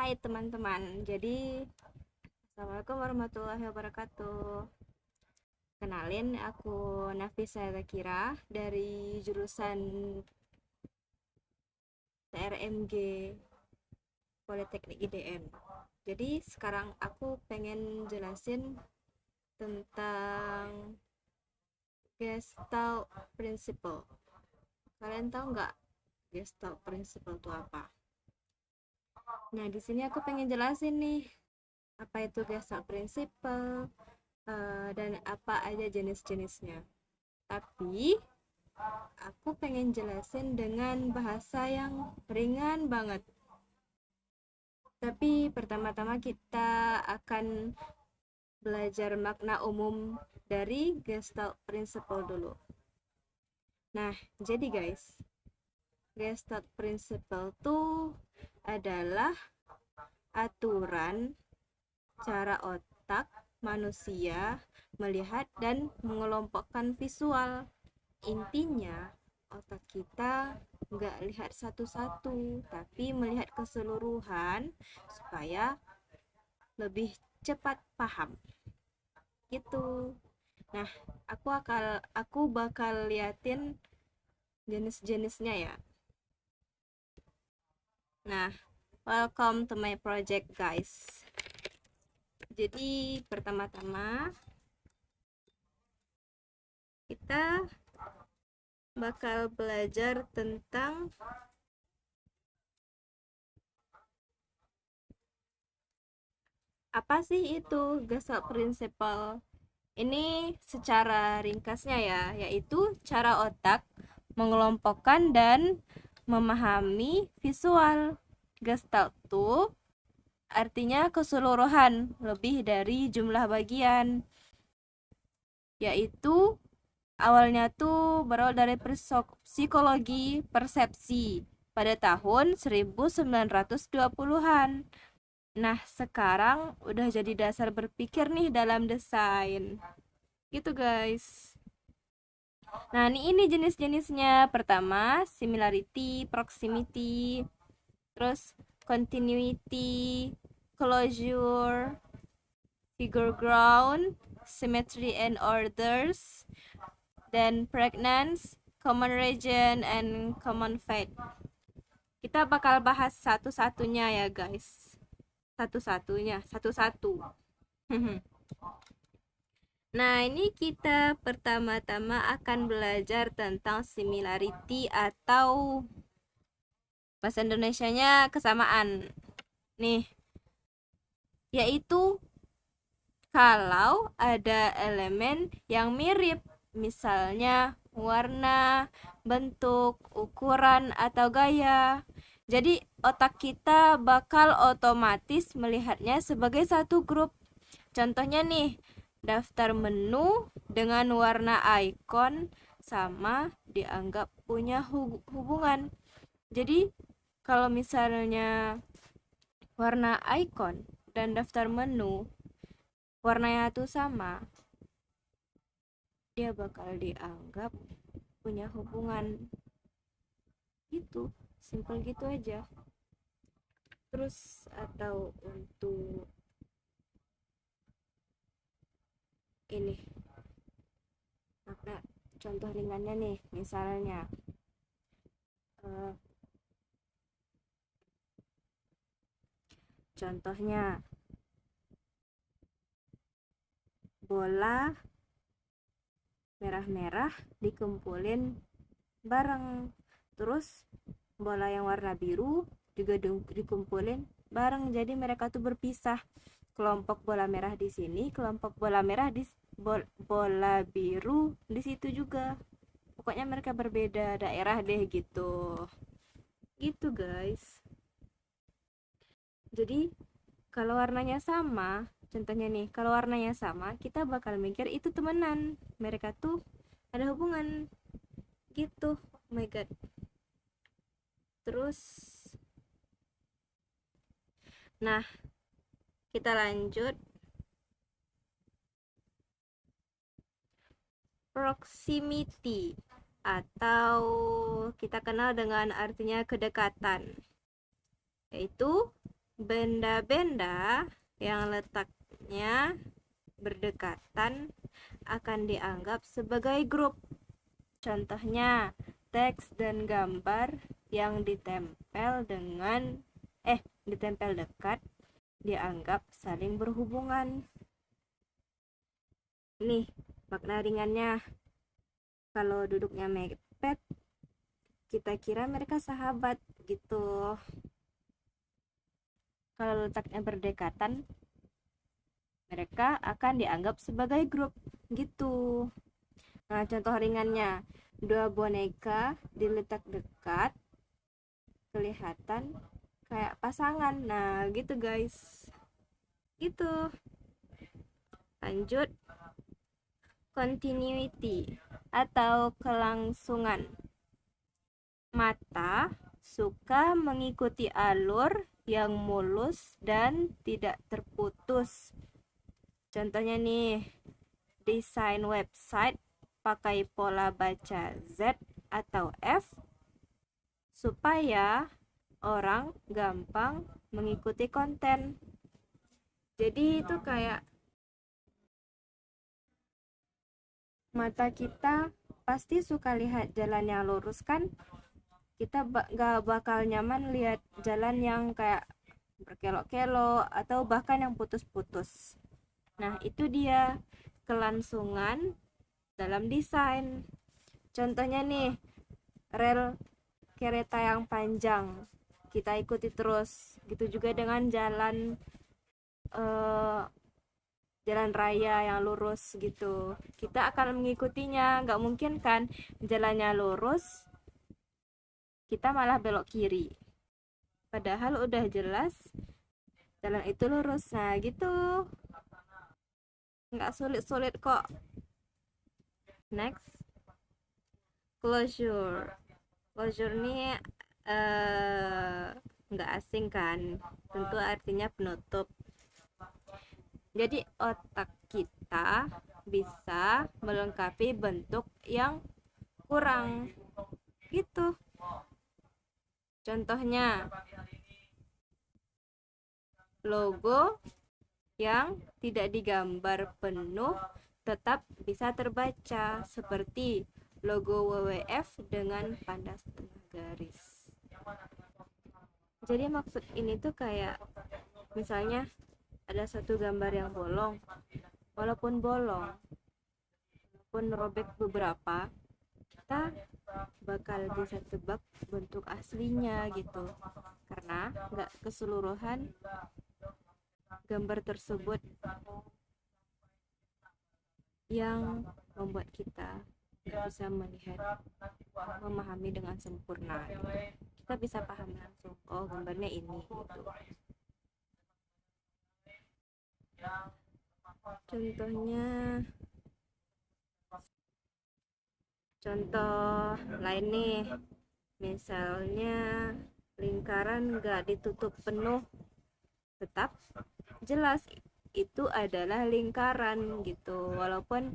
Hai teman-teman, jadi Assalamualaikum warahmatullahi wabarakatuh. Kenalin, aku Nafisa Zakira dari jurusan TRMG Politeknik IDN. Jadi sekarang aku pengen jelasin tentang Gestalt Principle. Kalian tahu nggak Gestalt Principle itu apa? Nah, di sini aku pengen jelasin nih, apa itu Gestalt Principle, dan apa aja jenis-jenisnya. Tapi aku pengen jelasin dengan bahasa yang ringan banget. Tapi pertama-tama kita akan belajar makna umum dari Gestalt Principle dulu. Nah, jadi guys, Gestalt Principle itu adalah aturan cara otak manusia melihat dan mengelompokkan visual. Intinya, otak kita nggak lihat satu-satu, tapi melihat keseluruhan supaya lebih cepat paham. Gitu. Nah, aku bakal liatin jenis-jenisnya ya. Nah, welcome to my project guys. Jadi pertama-tama kita bakal belajar tentang apa sih itu Gestalt Principle. Ini secara ringkasnya ya, yaitu cara otak mengelompokkan dan memahami visual. Gestalt itu artinya keseluruhan, lebih dari jumlah bagian, yaitu awalnya tuh berawal dari psikologi persepsi pada tahun 1920-an. Nah, sekarang udah jadi dasar berpikir nih dalam desain. Gitu, guys. Nah, ini jenis-jenisnya. Pertama, similarity, proximity, terus continuity, closure, figure ground, symmetry and orders, dan pregnance, common region, and common fate. Kita bakal bahas satu-satunya ya, guys. Satu-satu. Nah, ini kita pertama-tama akan belajar tentang similarity atau bahasa Indonesianya kesamaan. Nih, yaitu kalau ada elemen yang mirip, misalnya warna, bentuk, ukuran, atau gaya. Jadi otak kita bakal otomatis melihatnya sebagai satu grup. Contohnya nih, daftar menu dengan warna icon sama dianggap punya hubungan. Jadi kalau misalnya warna icon dan daftar menu warnanya tuh sama, dia bakal dianggap punya hubungan. Gitu, simple gitu aja. Terus atau untuk ini, maka contoh ringannya nih, misalnya contohnya bola merah-merah dikumpulin bareng, terus bola yang warna biru juga dikumpulin bareng, jadi mereka tuh berpisah. Kelompok bola merah di sini, kelompok bola merah di bola biru di situ juga. Pokoknya mereka berbeda daerah deh gitu. Gitu guys. Jadi kalau warnanya sama, contohnya nih, kalau warnanya sama, kita bakal mikir itu temenan. Mereka tuh ada hubungan. Gitu. Oh my god. Terus nah, kita lanjut. Proximity atau kita kenal dengan artinya kedekatan, yaitu Benda-benda yang letaknya berdekatan akan dianggap sebagai grup. Contohnya, teks dan gambar yang ditempel dekat dianggap saling berhubungan. Nih, makna ringannya. Kalau duduknya mepet, kita kira mereka sahabat gitu. Kalau letaknya berdekatan, mereka akan dianggap sebagai grup gitu. Nah, contoh ringannya, dua boneka diletak dekat, kelihatan kayak pasangan. Nah, gitu guys. Gitu. Lanjut, continuity atau kelangsungan. Mata suka mengikuti alur yang mulus dan tidak terputus. Contohnya nih, desain website pakai pola baca Z atau F supaya orang gampang mengikuti konten. Jadi itu kayak mata kita pasti suka lihat jalan yang lurus kan? Kita gak bakal nyaman lihat jalan yang kayak berkelok-kelok atau bahkan yang putus-putus. Nah, itu dia kelangsungan dalam desain. Contohnya nih, rel kereta yang panjang, kita ikuti terus. Gitu juga dengan jalan raya yang lurus gitu, kita akan mengikutinya. Nggak mungkin kan jalannya lurus kita malah belok kiri, padahal udah jelas jalan itu lurus. Nah gitu, nggak sulit-sulit kok. Next, closure. Closure ini nggak asing kan, tentu artinya penutup. Jadi otak kita bisa melengkapi bentuk yang kurang gitu. Contohnya, logo yang tidak digambar penuh tetap bisa terbaca, seperti logo WWF dengan tanda setengah garis. Jadi maksud ini tuh kayak misalnya ada satu gambar yang bolong, walaupun robek beberapa, kita bakal bisa tebak bentuk aslinya gitu, karena nggak keseluruhan gambar tersebut yang membuat kita nggak bisa memahami dengan sempurna gitu. Kita bisa paham langsung, oh gambarnya ini gitu. Contoh lain nih, misalnya lingkaran nggak ditutup penuh, tetap jelas itu adalah lingkaran gitu, walaupun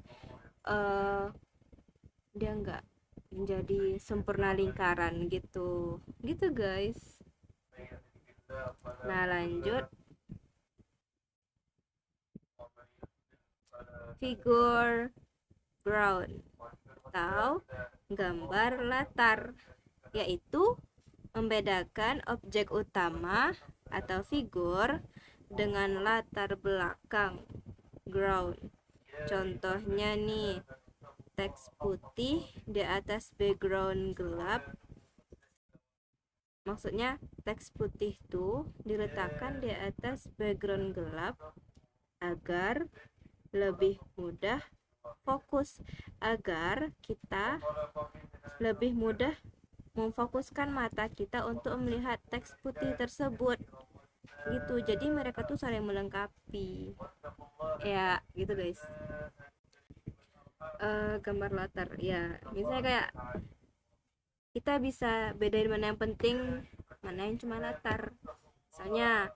dia nggak menjadi sempurna lingkaran gitu guys. Nah lanjut, figure ground atau gambar latar, yaitu membedakan objek utama atau figur dengan latar belakang ground. Contohnya nih, teks putih di atas background gelap. Maksudnya teks putih tuh diletakkan di atas background gelap agar lebih mudah fokus, agar kita lebih mudah memfokuskan mata kita untuk melihat teks putih tersebut gitu. Jadi mereka tuh saling melengkapi ya gitu guys. Gambar latar ya, misalnya kayak kita bisa bedain mana yang penting, mana yang cuma latar. Misalnya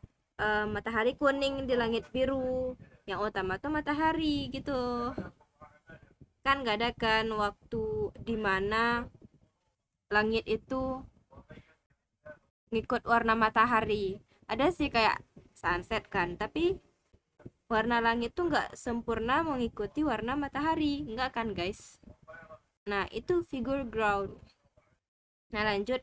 matahari kuning di langit biru, yang utama tuh matahari gitu kan. Gak ada kan waktu dimana langit itu ngikut warna matahari, ada sih kayak sunset kan, tapi warna langit tuh nggak sempurna mengikuti warna matahari, nggak kan guys? Nah itu figure ground. Nah lanjut,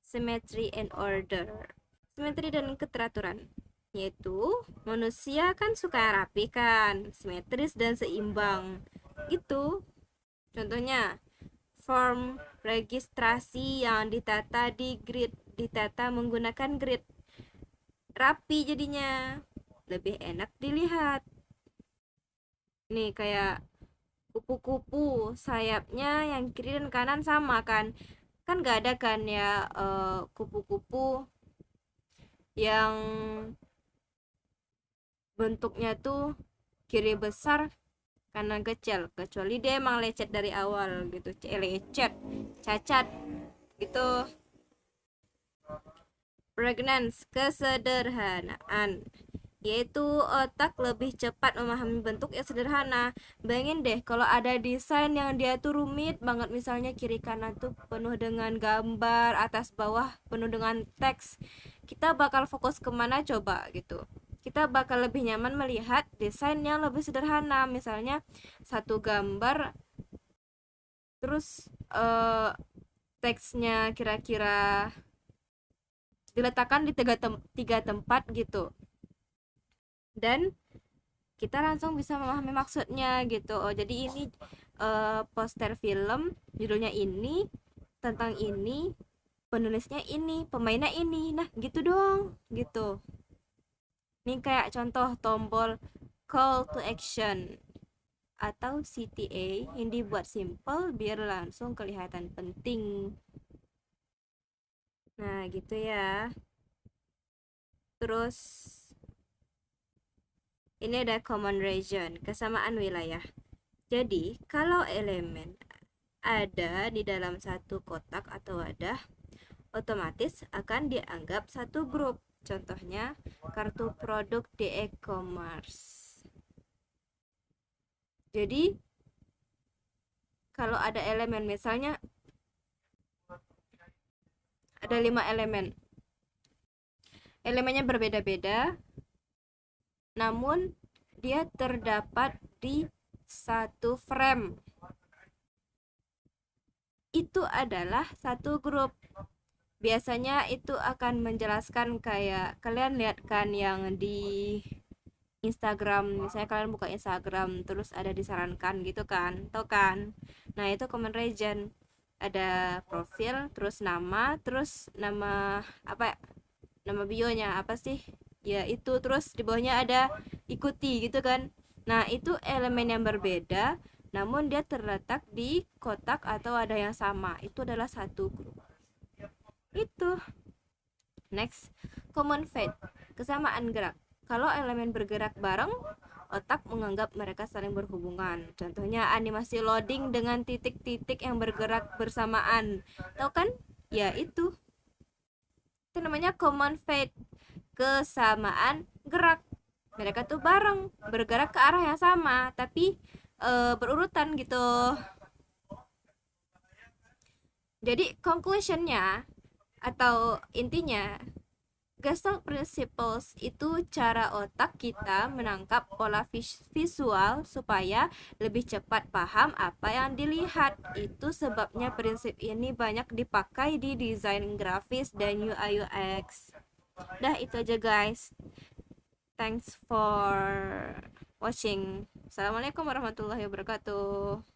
symmetry and order. Simetri dan keteraturan, yaitu manusia kan suka rapi kan, simetris dan seimbang gitu. Contohnya form registrasi yang ditata di grid, ditata menggunakan grid, rapi jadinya, lebih enak dilihat. Nih kayak kupu-kupu, sayapnya yang kiri dan kanan sama kan, kan gak ada kan ya kupu-kupu yang bentuknya tuh kiri besar kanan kecil, kecuali dia emang lecet dari awal gitu, lecet, cacat gitu. Pregnance, kesederhanaan, yaitu otak lebih cepat memahami bentuk yang sederhana. Bayangin deh kalau ada desain yang dia tuh rumit banget, misalnya kiri kanan tuh penuh dengan gambar, atas bawah penuh dengan teks, kita bakal fokus kemana coba gitu? Kita bakal lebih nyaman melihat desain yang lebih sederhana, misalnya satu gambar terus teksnya kira-kira diletakkan di tiga tempat gitu, dan kita langsung bisa memahami maksudnya gitu. Oh jadi ini poster film, judulnya ini, tentang ini, penulisnya ini, pemainnya ini, nah gitu doang gitu. Ini kayak contoh tombol call to action atau CTA yang dibuat simple biar langsung kelihatan penting. Nah gitu ya. Terus ini ada common region, kesamaan wilayah. Jadi kalau elemen ada di dalam satu kotak atau wadah, otomatis akan dianggap satu grup. Contohnya kartu produk di e-commerce. Jadi kalau ada elemen, misalnya ada 5 elemen, elemennya berbeda-beda, namun dia terdapat di satu frame, itu adalah satu grup. Biasanya itu akan menjelaskan kayak kalian lihat kan yang di Instagram, misalnya kalian buka Instagram terus ada disarankan gitu kan, tau kan? Nah itu common region, ada profil, terus nama apa ya? Nama bionya apa sih ya itu, terus di bawahnya ada ikuti gitu kan. Nah itu elemen yang berbeda namun dia terletak di kotak atau ada yang sama, itu adalah satu grup itu. Next, common fate, kesamaan gerak. Kalau elemen bergerak bareng, otak menganggap mereka saling berhubungan. Contohnya animasi loading dengan titik-titik yang bergerak bersamaan, tahu kan ya itu namanya common fate, kesamaan gerak. Mereka tuh bareng bergerak ke arah yang sama tapi berurutan gitu. Jadi conclusionnya atau intinya, Gestalt Principles itu cara otak kita menangkap pola visual supaya lebih cepat paham apa yang dilihat. Itu sebabnya prinsip ini banyak dipakai di desain grafis dan UI UX. Dah itu aja guys. Thanks for watching. Assalamualaikum warahmatullahi wabarakatuh.